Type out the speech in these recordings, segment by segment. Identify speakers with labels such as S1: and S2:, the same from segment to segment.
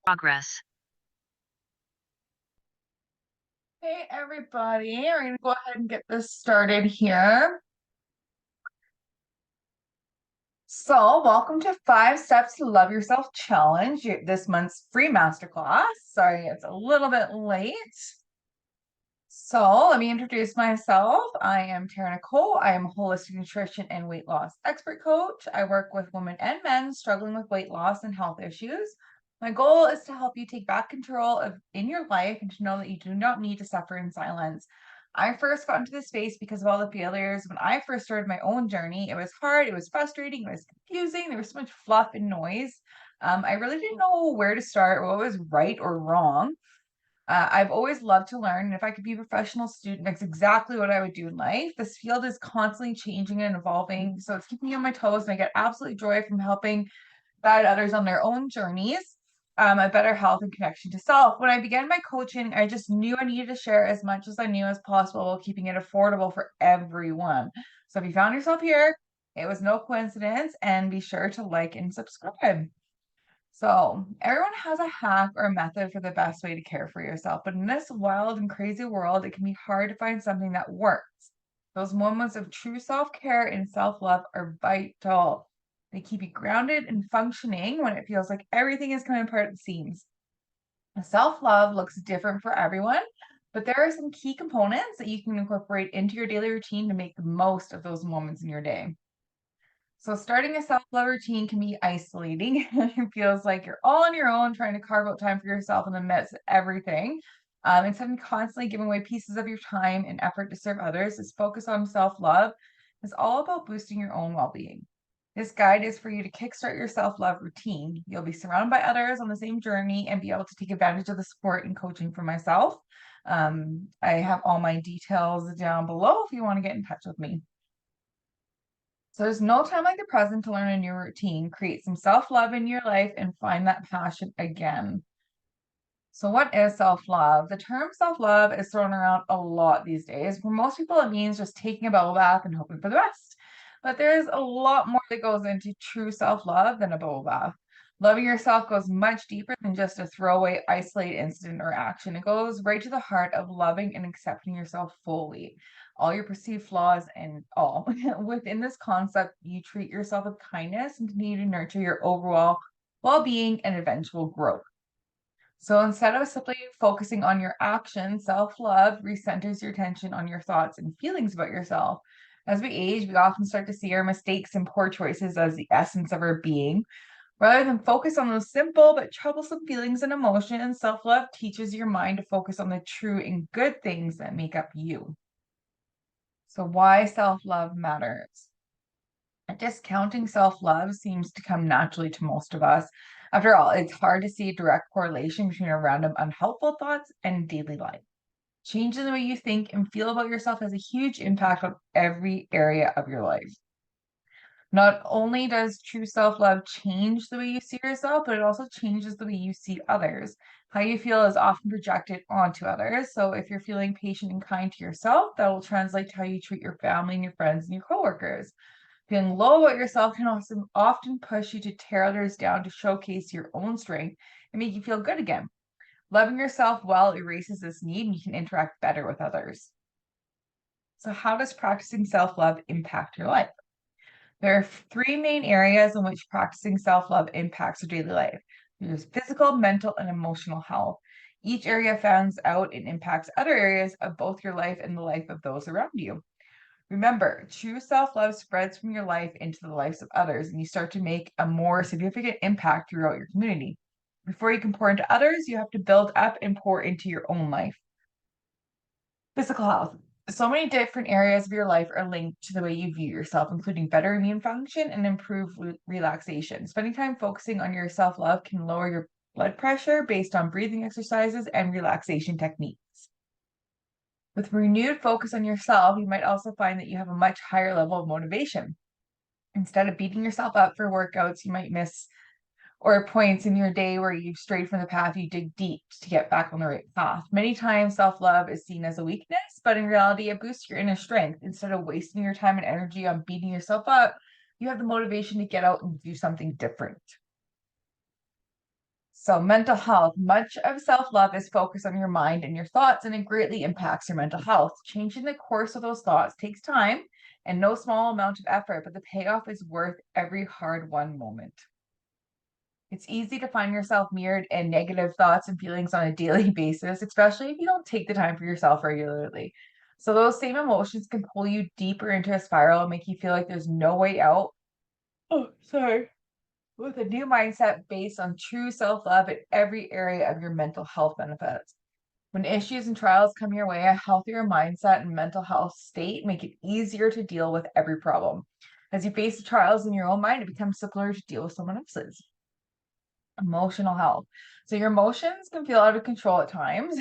S1: Progress.
S2: Hey everybody, we're gonna go ahead and get this started here. So, welcome to 5 Steps to Love Yourself Challenge, this month's free masterclass. Sorry, it's a little bit late. So, let me introduce myself. I am Nicole. I am a holistic nutrition and weight loss expert coach. I work with women and men struggling with weight loss and health issues. My goal is to help you take back control of in your life and to know that you do not need to suffer in silence. I first got into this space because of all the failures. When I first started my own journey, it was hard, it was frustrating, it was confusing, there was so much fluff and noise. I really didn't know where to start, what was right or wrong. I've always loved to learn, and if I could be a professional student, that's exactly what I would do in life. This field is constantly changing and evolving, so it's keeping me on my toes, and I get absolute joy from helping guide others on their own journeys, a better health and connection to self. When I began my coaching, I just knew I needed to share as much as I knew as possible while keeping it affordable for everyone. So if you found yourself here, it was no coincidence, and be sure to like and subscribe. So, everyone has a hack or a method for the best way to care for yourself, but in this wild and crazy world, it can be hard to find something that works. Those moments of true self care and self love are vital. They keep you grounded and functioning when it feels like everything is coming apart at the seams. Self love looks different for everyone, but there are some key components that you can incorporate into your daily routine to make the most of those moments in your day. So starting a self-love routine can be isolating. It feels like you're all on your own trying to carve out time for yourself in the midst of everything. Instead of constantly giving away pieces of your time and effort to serve others, this focus on self-love is all about boosting your own well-being. This guide is for you to kickstart your self-love routine. You'll be surrounded by others on the same journey and be able to take advantage of the support and coaching from myself. I have all my details down below if you want to get in touch with me. So there's no time like the present to learn a new routine, create some self-love in your life, and find that passion again. So what is self-love? The term self-love is thrown around a lot these days. For most people, it means just taking a bubble bath and hoping for the best. But there's a lot more that goes into true self-love than a bubble bath. Loving yourself goes much deeper than just a throwaway, isolated incident or action. It goes right to the heart of loving and accepting yourself fully, all your perceived flaws and all. Within this concept, you treat yourself with kindness and continue to nurture your overall well-being and eventual growth. So instead of simply focusing on your actions, self-love recenters your attention on your thoughts and feelings about yourself. As we age, we often start to see our mistakes and poor choices as the essence of our being. Rather than focus on those simple but troublesome feelings and emotions, self-love teaches your mind to focus on the true and good things that make up you. So why self-love matters? Discounting self-love seems to come naturally to most of us. After all, it's hard to see a direct correlation between our random unhelpful thoughts and daily life. Changing the way you think and feel about yourself has a huge impact on every area of your life. Not only does true self-love change the way you see yourself, but it also changes the way you see others. How you feel is often projected onto others. So if you're feeling patient and kind to yourself, that will translate to how you treat your family and your friends and your coworkers. Feeling low about yourself can also often push you to tear others down to showcase your own strength and make you feel good again. Loving yourself well erases this need and you can interact better with others. So, how does practicing self love impact your life? There are three main areas in which practicing self love impacts your daily life: there's physical, mental, and emotional health. Each area fans out and impacts other areas of both your life and the life of those around you. Remember, true self love spreads from your life into the lives of others, and you start to make a more significant impact throughout your community. Before you can pour into others, you have to build up and pour into your own life. Physical health. So many different areas of your life are linked to the way you view yourself, including better immune function and improved relaxation. Spending time focusing on your self love can lower your blood pressure based on breathing exercises and relaxation techniques. With renewed focus on yourself, you might also find that you have a much higher level of motivation. Instead of beating yourself up for workouts you might miss or points in your day where you've strayed from the path, you dig deep to get back on the right path. Many times, self love is seen as a weakness, but in reality, it boosts your inner strength. Instead of wasting your time and energy on beating yourself up, you have the motivation to get out and do something different. So, mental health, much of self love is focused on your mind and your thoughts, and it greatly impacts your mental health. Changing the course of those thoughts takes time and no small amount of effort, but the payoff is worth every hard won moment. It's easy to find yourself mirrored in negative thoughts and feelings on a daily basis, especially if you don't take the time for yourself regularly. So, those same emotions can pull you deeper into a spiral and make you feel like there's no way out. Oh, sorry. With a new mindset based on true self love in every area of your mental health benefits. When issues and trials come your way, a healthier mindset and mental health state make it easier to deal with every problem. As you face the trials in your own mind, it becomes simpler to deal with someone else's. Emotional health. So your emotions can feel out of control at times,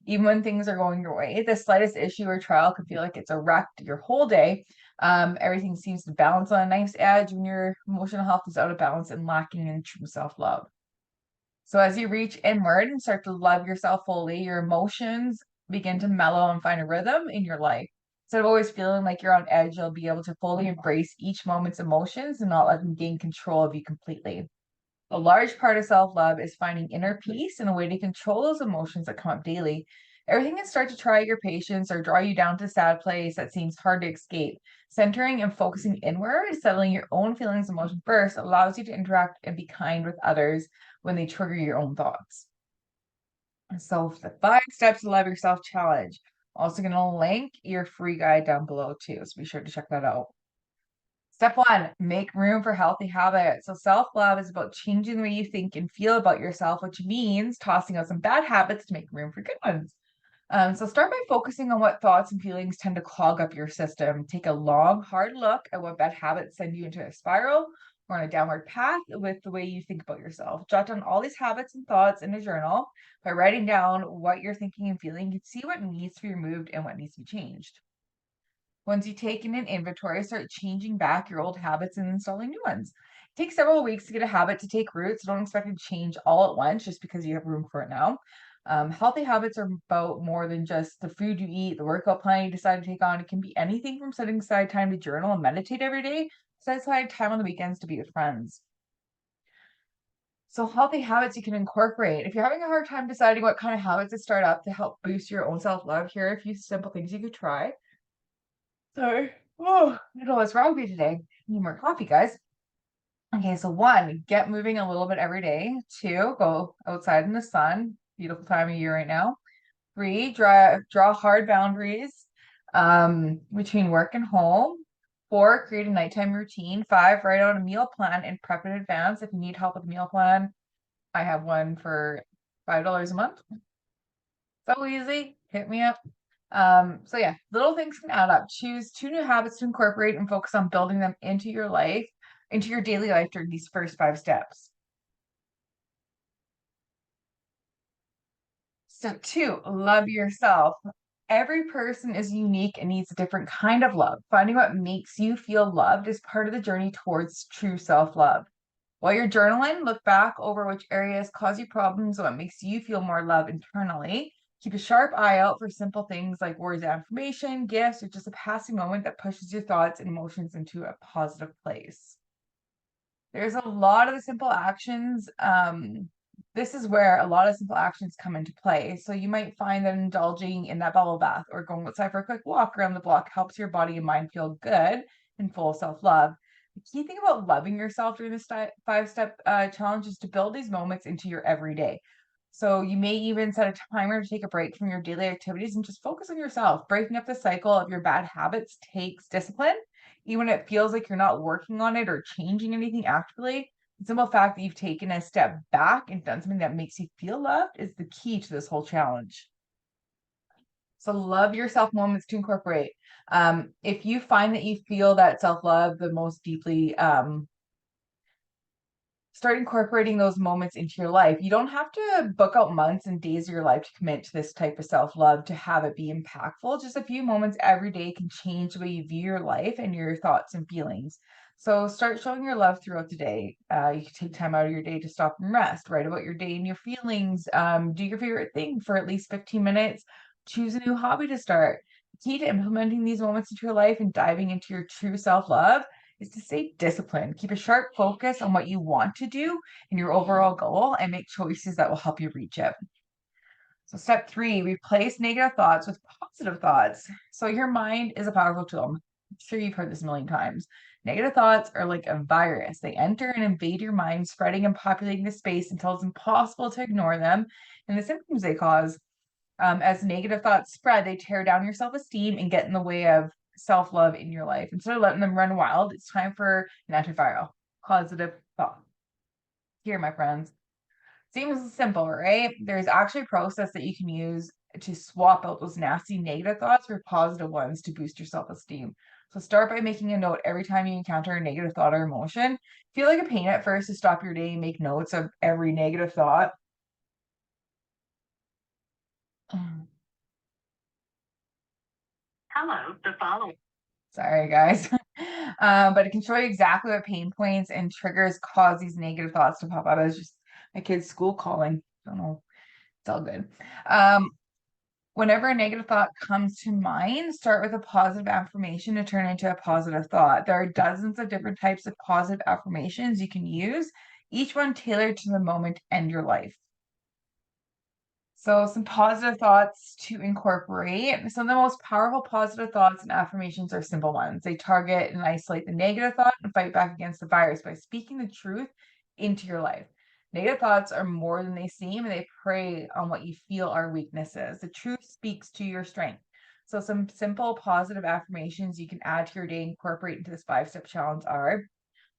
S2: even when things are going your way. The slightest issue or trial can feel like it's a wreck your whole day. Everything seems to balance on a nice edge when your emotional health is out of balance and lacking in true self-love. So as you reach inward and start to love yourself fully, your emotions begin to mellow and find a rhythm in your life. Instead of always feeling like you're on edge, you'll be able to fully embrace each moment's emotions and not let them gain control of you completely. A large part of self love is finding inner peace and a way to control those emotions that come up daily. Everything can start to try your patience or draw you down to a sad place that seems hard to escape. Centering and focusing inward, settling your own feelings and emotions first, allows you to interact and be kind with others when they trigger your own thoughts. So, the 5 steps to love yourself challenge. Also, going to link your free guide down below too. So, be sure to check that out. Step one, make room for healthy habits. So, self love is about changing the way you think and feel about yourself, which means tossing out some bad habits to make room for good ones. So, start by focusing on what thoughts and feelings tend to clog up your system. Take a long, hard look at what bad habits send you into a spiral or on a downward path with the way you think about yourself. Jot down all these habits and thoughts in a journal. By writing down what you're thinking and feeling, you can see what needs to be removed and what needs to be changed. Once you've taken an inventory, start changing back your old habits and installing new ones. It takes several weeks to get a habit to take root, so don't expect it to change all at once just because you have room for it now. Healthy habits are about more than just the food you eat, the workout plan you decide to take on. It can be anything from setting aside time to journal and meditate every day, set aside time on the weekends to be with friends. So, healthy habits you can incorporate. If you're having a hard time deciding what kind of habits to start up to help boost your own self love, here are a few simple things you could try. Sorry. Oh, I don't know what's wrong with me today. Need more coffee, guys. Okay, so 1, get moving a little bit every day. 2, go outside in the sun. Beautiful time of year right now. 3, draw hard boundaries between work and home. 4, create a nighttime routine. 5, write out a meal plan and prep in advance. If you need help with a meal plan, I have one for $5 a month. So easy. Hit me up. So yeah, little things can add up. Choose 2 new habits to incorporate and focus on building them into your life, into your daily life during these first 5 steps. Step 2, love yourself. Every person is unique and needs a different kind of love. Finding what makes you feel loved is part of the journey towards true self-love. While you're journaling, look back over which areas cause you problems and what makes you feel more love internally. Keep a sharp eye out for simple things like words of affirmation, gifts, or just a passing moment that pushes your thoughts and emotions into a positive place. There's a lot of the simple actions. This is where a lot of simple actions come into play. So you might find that indulging in that bubble bath or going outside for a quick walk around the block helps your body and mind feel good and full of self-love. The key thing about loving yourself during this 5-step challenge is to build these moments into your everyday. So you may even set a timer to take a break from your daily activities and just focus on yourself. Breaking up the cycle of your bad habits takes discipline, even when it feels like you're not working on it or changing anything actively. The simple fact that you've taken a step back and done something that makes you feel loved is the key to this whole challenge. So love yourself moments to incorporate. If you find that you feel that self-love the most deeply, start incorporating those moments into your life. You don't have to book out months and days of your life to commit to this type of self-love to have it be impactful. Just a few moments every day can change the way you view your life and your thoughts and feelings. So start showing your love throughout the day. You can take time out of your day to stop and rest, write about your day and your feelings, do your favorite thing for at least 15 minutes, choose a new hobby to start. The key to implementing these moments into your life and diving into your true self-love is to stay disciplined. Keep a sharp focus on what you want to do and your overall goal and make choices that will help you reach it. So step 3, replace negative thoughts with positive thoughts. So your mind is a powerful tool. I'm sure you've heard this a million times. Negative thoughts are like a virus. They enter and invade your mind, spreading and populating the space until it's impossible to ignore them and the symptoms they cause. As negative thoughts spread, they tear down your self-esteem and get in the way of self-love in your life. Instead of letting them run wild, it's time for an antiviral, positive thought. Here, my friends. Seems simple, right? There's actually a process that you can use to swap out those nasty negative thoughts for positive ones to boost your self-esteem. So start by making a note every time you encounter a negative thought or emotion. Feel like a pain at first to stop your day and make notes of every negative thought.
S1: Hello, the following.
S2: Sorry, guys. But it can show you exactly what pain points and triggers cause these negative thoughts to pop up. It's just my kid's school calling. Don't know. It's all good. Um, Whenever a negative thought comes to mind, start with a positive affirmation to turn into a positive thought. There are dozens of different types of positive affirmations you can use, each one tailored to the moment and your life. So, some positive thoughts to incorporate. Some of the most powerful positive thoughts and affirmations are simple ones. They target and isolate the negative thought and fight back against the virus by speaking the truth into your life. Negative thoughts are more than they seem, and they prey on what you feel are weaknesses. The truth speaks to your strength. So, some simple positive affirmations you can add to your day and incorporate into this 5-step challenge are: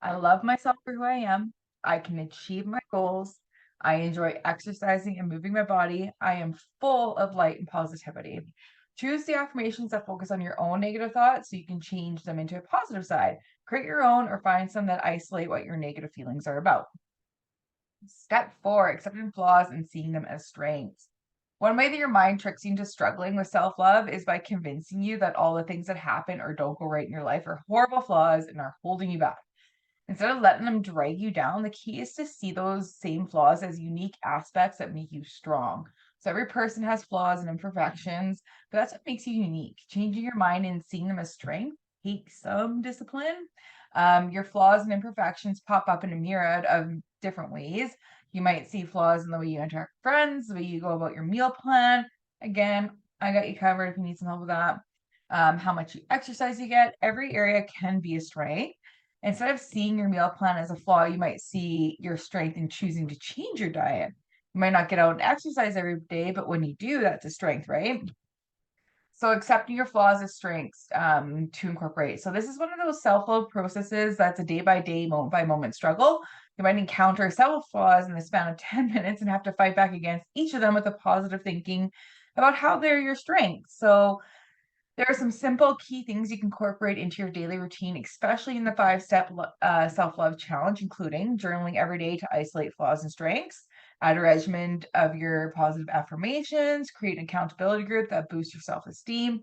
S2: I love myself for who I am. I can achieve my goals. I enjoy exercising and moving my body. I am full of light and positivity. Choose the affirmations that focus on your own negative thoughts so you can change them into a positive side. Create your own or find some that isolate what your negative feelings are about. Step 4, accepting flaws and seeing them as strengths. One way that your mind tricks you into struggling with self love is by convincing you that all the things that happen or don't go right in your life are horrible flaws and are holding you back. Instead of letting them drag you down, the key is to see those same flaws as unique aspects that make you strong. So every person has flaws and imperfections, but that's what makes you unique. Changing your mind and seeing them as strength takes some discipline. Your flaws and imperfections pop up in a myriad of different ways. You might see flaws in the way you interact with friends, the way you go about your meal plan. Again, I got you covered if you need some help with that. How much exercise you get. Every area can be a strength. Instead of seeing your meal plan as a flaw, you might see your strength in choosing to change your diet. You might not get out and exercise every day, but when you do, that's a strength, right? So accepting your flaws as strengths to incorporate. So this is one of those self-love processes that's a day-by-day, moment-by-moment struggle. You might encounter several flaws in the span of 10 minutes and have to fight back against each of them with a positive thinking about how they're your strengths. So there are some simple key things you can incorporate into your daily routine, especially in the 5-step self-love challenge, including journaling every day to isolate flaws and strengths, add a regimen of your positive affirmations, create an accountability group that boosts your self-esteem,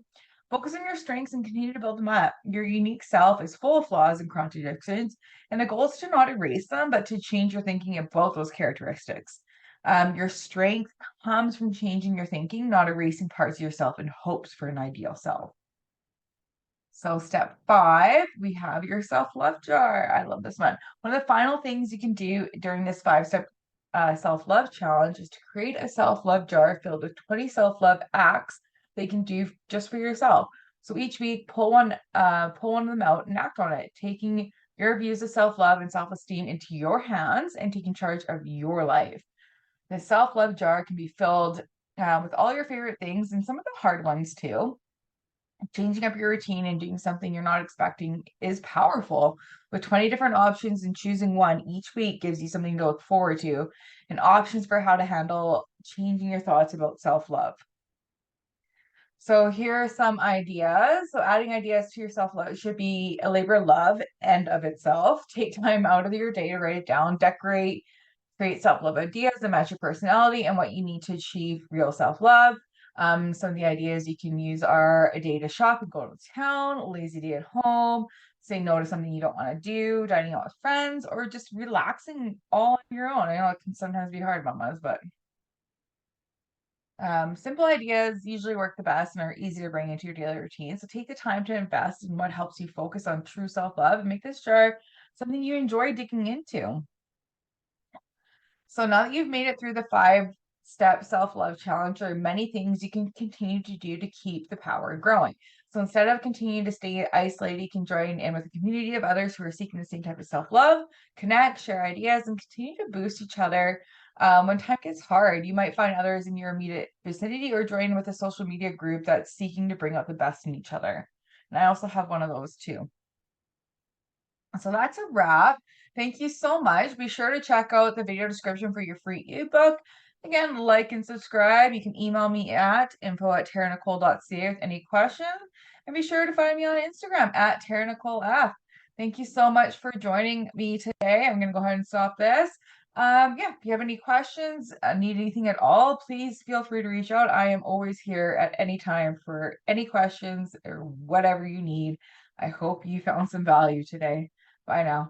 S2: focus on your strengths and continue to build them up. Your unique self is full of flaws and contradictions, and the goal is to not erase them, but to change your thinking about those characteristics. Your strength comes from changing your thinking, not erasing parts of yourself in hopes for an ideal self. So, step 5, we have your self love jar. I love this one. One of the final things you can do during this 5-step self love challenge is to create a self love jar filled with 20 self love acts that you can do just for yourself. So each week, pull one of them out and act on it, taking your views of self love and self esteem into your hands and taking charge of your life. The self love jar can be filled with all your favorite things and some of the hard ones too. Changing up your routine and doing something you're not expecting is powerful. With 20 different options and choosing one each week gives you something to look forward to and options for how to handle changing your thoughts about self love. So here are some ideas. So adding ideas to your self-love should be a labor of love and of itself. Take time out of your day to write it down, decorate, create self-love ideas that match your personality and what you need to achieve real self-love. Some of the ideas you can use are a day to shop and go to town, a lazy day at home, say no to something you don't want to do, dining out with friends, or just relaxing all on your own. I know it can sometimes be hard, mamas, but Simple ideas usually work the best and are easy to bring into your daily routine. So take the time to invest in what helps you focus on true self love and make this jar something you enjoy digging into. So now that you've made it through the 5-step self-love challenge, there are many things you can continue to do to keep the power growing. So instead of continuing to stay isolated, you can join in with a community of others who are seeking the same type of self-love, connect, share ideas, and continue to boost each other. When time gets hard, you might find others in your immediate vicinity or join with a social media group that's seeking to bring out the best in each other. And I also have one of those too. So that's a wrap. Thank you so much. Be sure to check out the video description for your free ebook. Again, like and subscribe. You can email me at info@taranicole.ca with any questions. And be sure to find me on Instagram at TaraNicoleF. Thank you so much for joining me today. I'm going to go ahead and stop this. Yeah, if you have any questions, need anything at all, please feel free to reach out. I am always here at any time for any questions or whatever you need. I hope you found some value today. Bye now.